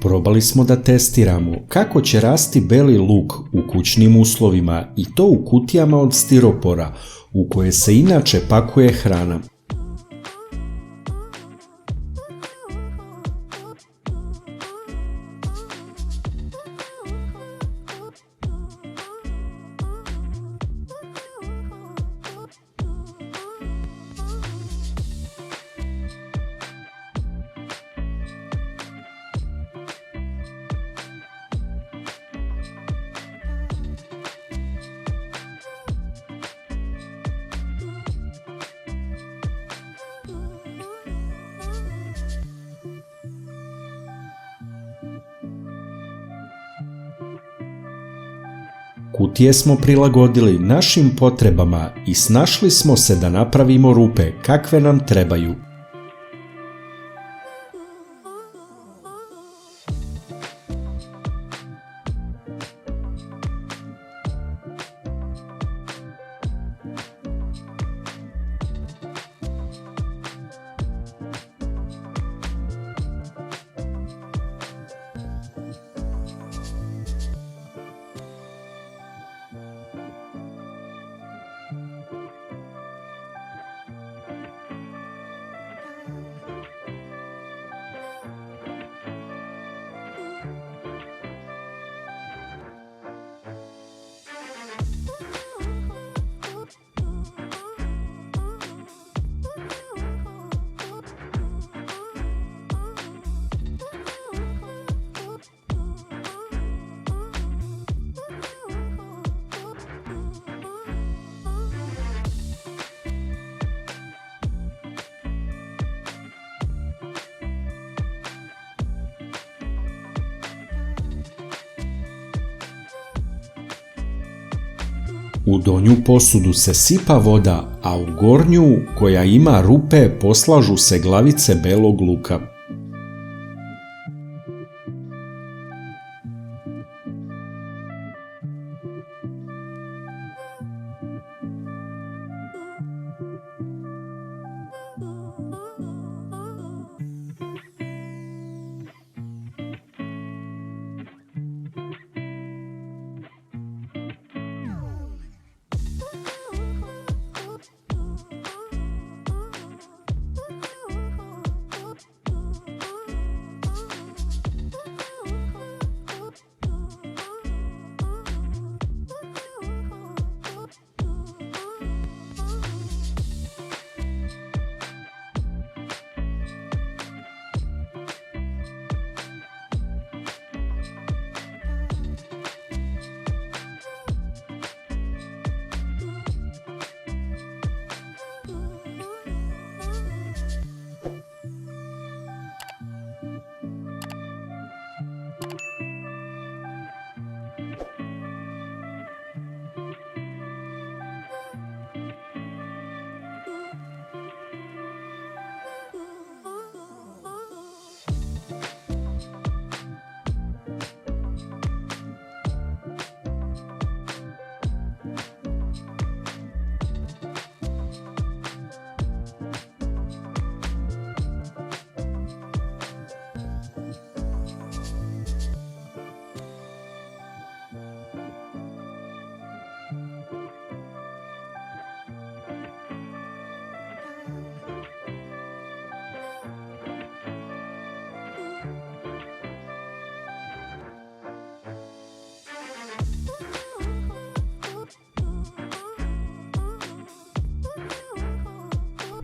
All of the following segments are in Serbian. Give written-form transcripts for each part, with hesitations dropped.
Probali smo da testiramo kako će rasti beli luk u kućnim uslovima i to u kutijama od stiropora u koje se inače pakuje hrana. Kutije smo prilagodili našim potrebama i snašli smo se da napravimo rupe kakve nam trebaju. U donju posudu se sipa voda, a u gornju, koja ima rupe, poslažu se glavice belog luka.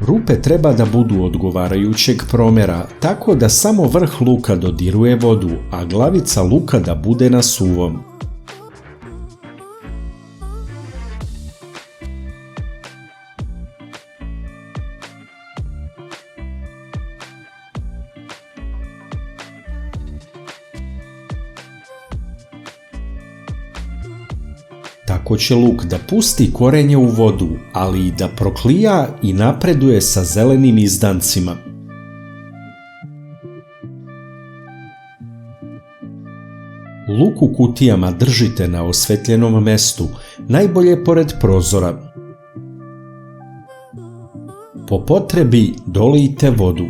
Rupe treba da budu odgovarajućeg promera, tako da samo vrh luka dodiruje vodu, a glavica luka da bude na suvom. Tako će luk da pusti korenje u vodu, ali i da proklija i napreduje sa zelenim izdancima. Luk u kutijama držite na osvetljenom mestu, najbolje pored prozora. Po potrebi dolijte vodu.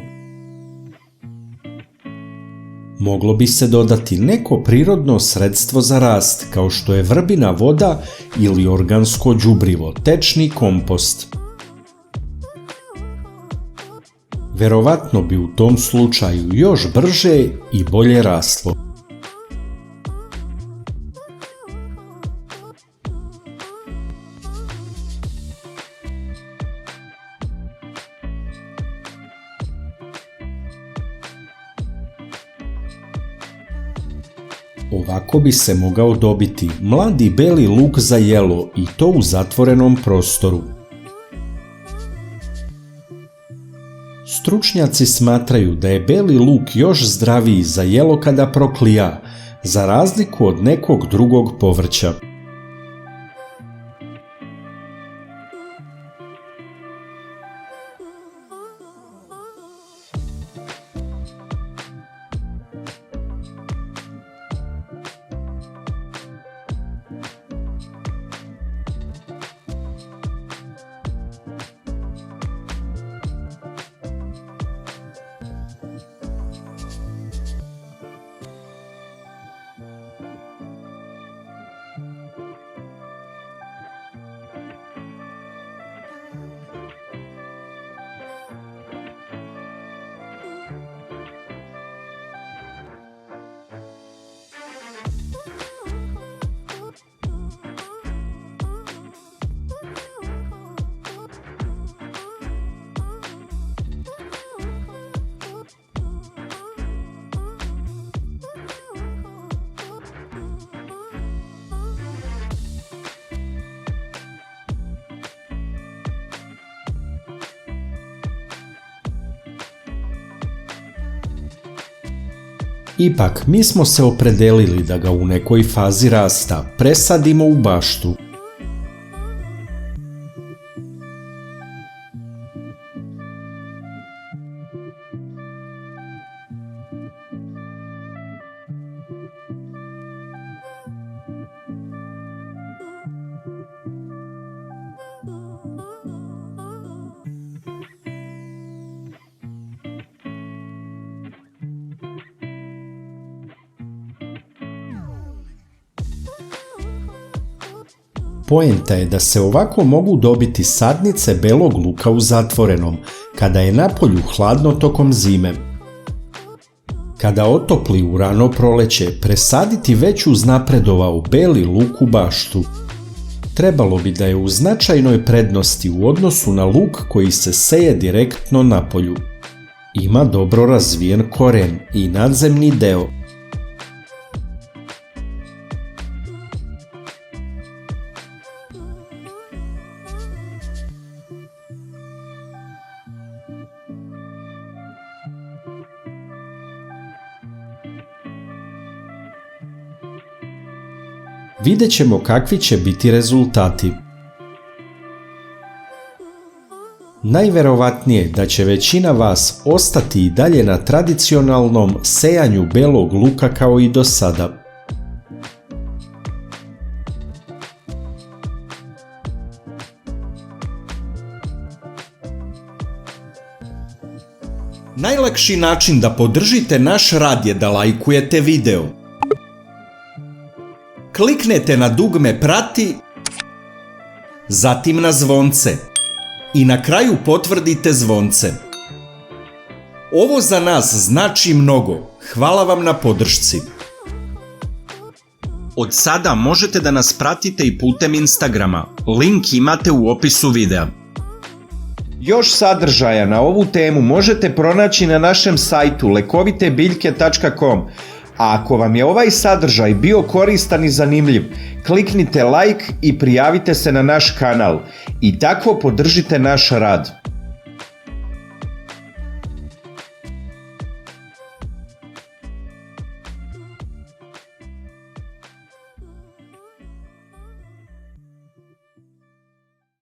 Moglo bi se dodati neko prirodno sredstvo za rast, kao što je vrbina voda ili organsko đubrivo, tečni kompost. Verovatno bi u tom slučaju još brže i bolje raslo. Ovako bi se mogao dobiti mladi beli luk za jelo i to u zatvorenom prostoru. Stručnjaci smatraju da je beli luk još zdraviji za jelo kada proklija, za razliku od nekog drugog povrća. Ipak, mi smo se opredelili da ga u nekoj fazi rasta presadimo u baštu. Poenta je da se ovako mogu dobiti sadnice belog luka u zatvorenom, kada je napolju hladno tokom zime. Kada otopli u rano proleće, presaditi već uznapredovao beli luk u baštu. Trebalo bi da je u značajnoj prednosti u odnosu na luk koji se seje direktno napolju. Ima dobro razvijen koren i nadzemni deo. Vidjet ćemo kakvi će biti rezultati. Najverovatnije da će većina vas ostati i dalje na tradicionalnom sejanju belog luka kao i do sada. Najlakši način da podržite naš rad je da lajkujete video. Kliknete na dugme prati, zatim na zvonce i na kraju potvrdite zvonce. Ovo za nas znači mnogo. Hvala vam na podršci. Od sada možete da nas pratite i putem Instagrama. Link imate u opisu videa. Još sadržaja na ovu temu možete pronaći na našem sajtu lekovitebiljke.com. A ako vam je ovaj sadržaj bio koristan i zanimljiv, kliknite like i prijavite se na naš kanal i tako podržite naš rad.